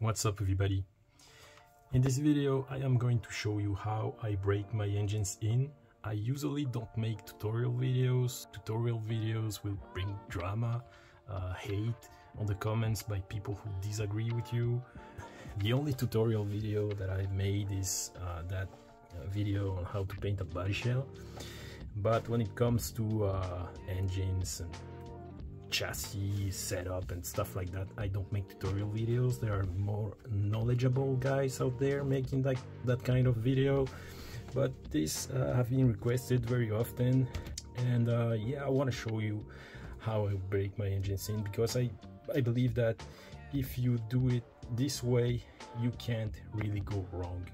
What's up everybody? In this video I am going to show you how I break my engines in. I usually don't make tutorial videos. Tutorial videos will bring drama, hate on the comments by people who disagree with you. The only tutorial video that I made is that video on how to paint a body shell. But when it comes to engines and chassis setup and stuff like that, I don't make tutorial videos. There are more knowledgeable guys out there making that kind of video, but these have been requested very often, and yeah, I want to show you how I break my engines in, because I believe that if you do it this way you can't really go wrong.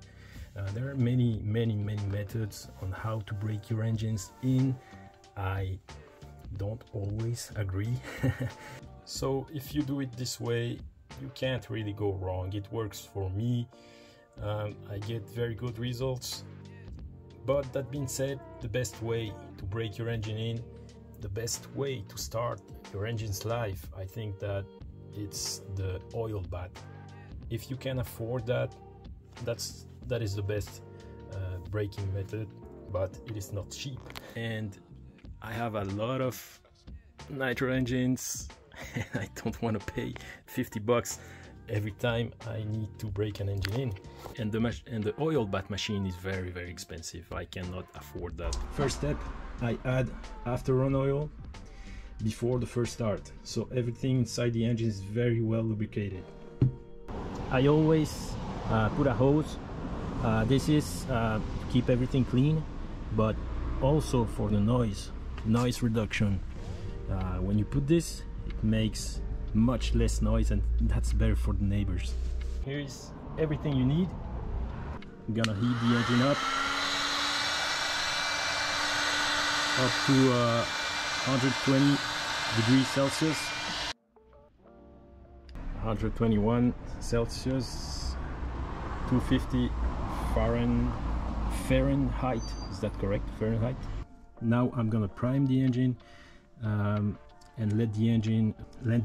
There are many methods on how to break your engines in. I don't always agree. So if you do it this way you can't really go wrong. It works for me. I get very good results. But that being said, the best way to break your engine in, the best way to start your engine's life, I think that it's the oil bath. If you can afford that, that is the best braking method, but it is not cheap. And I have a lot of Nitro engines and I don't want to pay 50 bucks every time I need to break an engine in. And the oil bath machine is very expensive. I cannot afford that. First step, I add after run oil before the first start, so everything inside the engine is very well lubricated. I always put a hose. This is to keep everything clean, but also for the noise reduction. When you put this, it makes much less noise, and that's better for the neighbors. Here is everything you need. I'm gonna heat the engine up to 120 degrees Celsius, 121 Celsius, 250 Fahrenheit. Is that correct? Fahrenheit. Now I'm gonna prime the engine and let the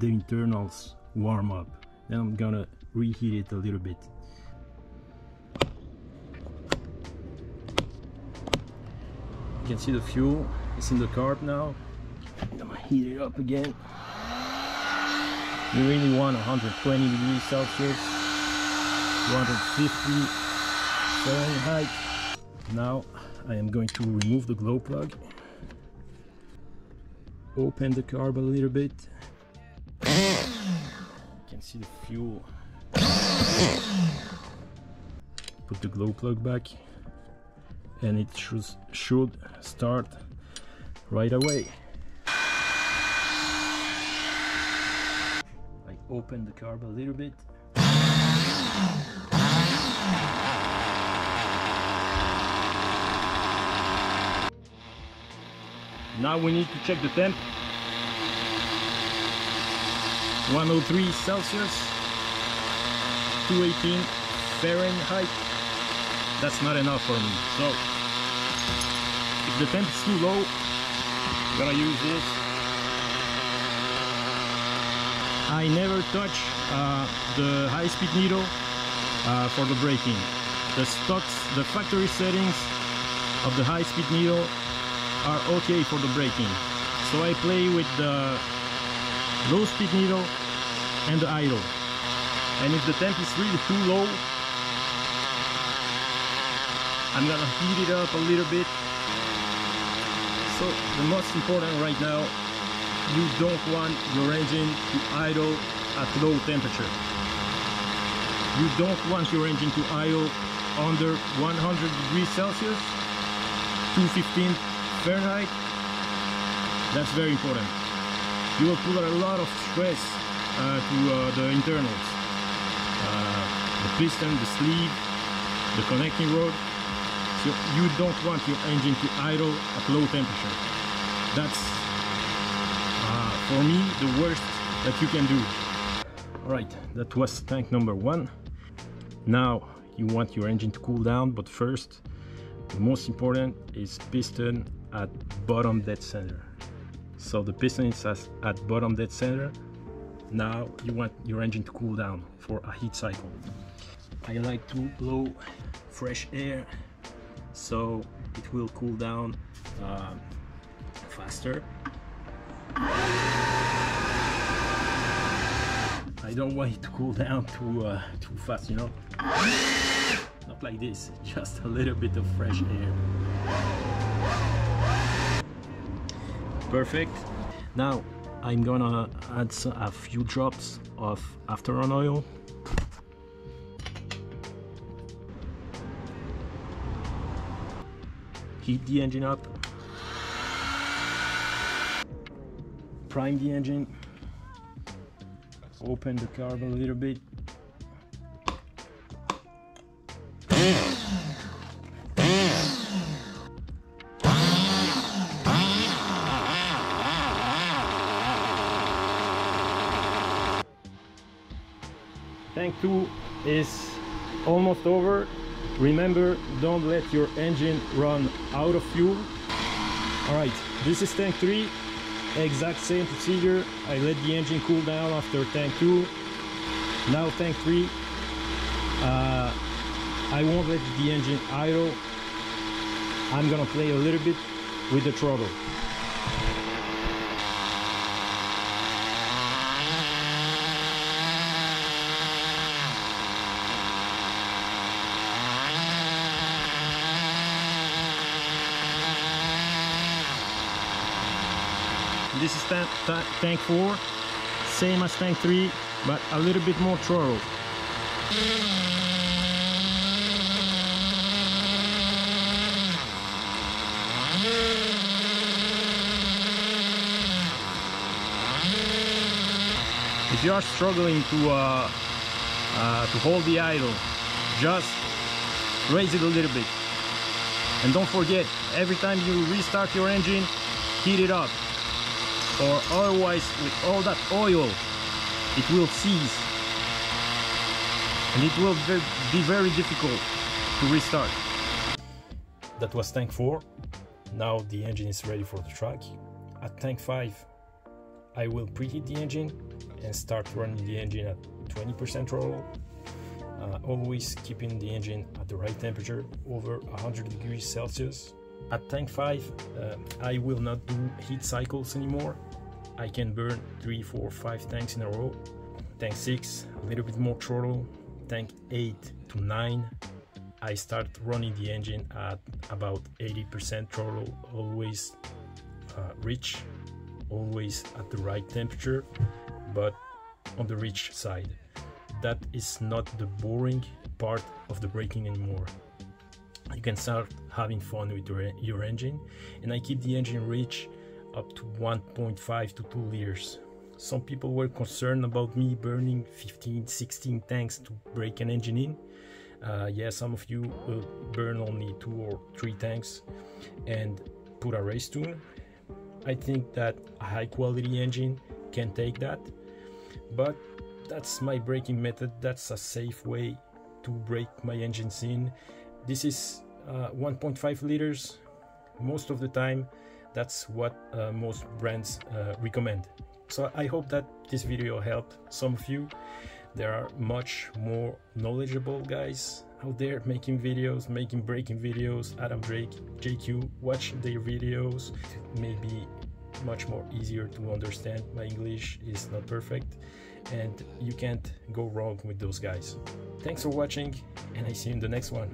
internals warm up. Then I'm gonna reheat it a little bit. You can see the fuel is in the carb now. I'm gonna heat it up again. You really want 120 degrees Celsius, 250 Fahrenheit. Now I am going to remove the glow plug, open the carb a little bit. You can see the fuel. Put the glow plug back and it should start right away. I open the carb a little bit. Now we need to check the temp. 103 Celsius, 218 Fahrenheit. That's not enough for me. So if the temp is too low, I'm gonna use this. I never touch the high-speed needle for the braking. The factory settings of the high-speed needle are okay for the braking, so I play with the low speed needle and the idle. And if the temp is really too low, I'm gonna heat it up a little bit. So the most important right now, you don't want your engine to idle at low temperature. You don't want your engine to idle under 100 degrees Celsius, 215 Fahrenheit. That's very important. You will put a lot of stress to the internals, the piston, the sleeve, the connecting rod. So you don't want your engine to idle at low temperature. That's for me the worst that you can do. Alright, that was tank number 1. Now you want your engine to cool down, but first the most important is piston at bottom dead center. So the piston is at bottom dead center. Now you want your engine to cool down for a heat cycle. I like to blow fresh air so it will cool down faster. I don't want it to cool down too fast, you know. Not like this, just a little bit of fresh air. Perfect. Now I'm gonna add a few drops of afterburn oil. Heat the engine up. Prime the engine. Open the carb a little bit. Tank 2 is almost over. Remember, don't let your engine run out of fuel. Alright, this is tank 3. Exact same procedure. I let the engine cool down after tank 2. Now tank 3. I won't let the engine idle. I'm gonna play a little bit with the throttle. This is tank 4, same as tank 3, but a little bit more throttle. If you are struggling to hold the idle, just raise it a little bit. And don't forget, every time you restart your engine, heat it up. Or otherwise, with all that oil, it will seize and it will be very difficult to restart. That was tank 4. Now the engine is ready for the track. At tank 5, I will preheat the engine and start running the engine at 20% throttle, always keeping the engine at the right temperature, over 100 degrees Celsius. At tank 5, I will not do heat cycles anymore. I can burn 3, 4, 5 tanks in a row. Tank 6, a little bit more throttle. Tank 8 to 9, I start running the engine at about 80% throttle, always rich, always at the right temperature, but on the rich side. That is not the boring part of the braking anymore. You can start having fun with your engine, and I keep the engine rich up to 1.5 to 2 liters. Some people were concerned about me burning 15, 16 tanks to break an engine in. Yeah, some of you will burn only 2 or 3 tanks and put a race tune. I think that a high quality engine can take that, but that's my braking method. That's a safe way to break my engines in. This is 1.5 liters. Most of the time, that's what most brands recommend. So I hope that this video helped some of you. There are much more knowledgeable guys out there making videos, making braking videos. Adam Drake, JQ, watch their videos. It may be much more easier to understand. My English is not perfect, and you can't go wrong with those guys. Thanks for watching, and I see you in the next one.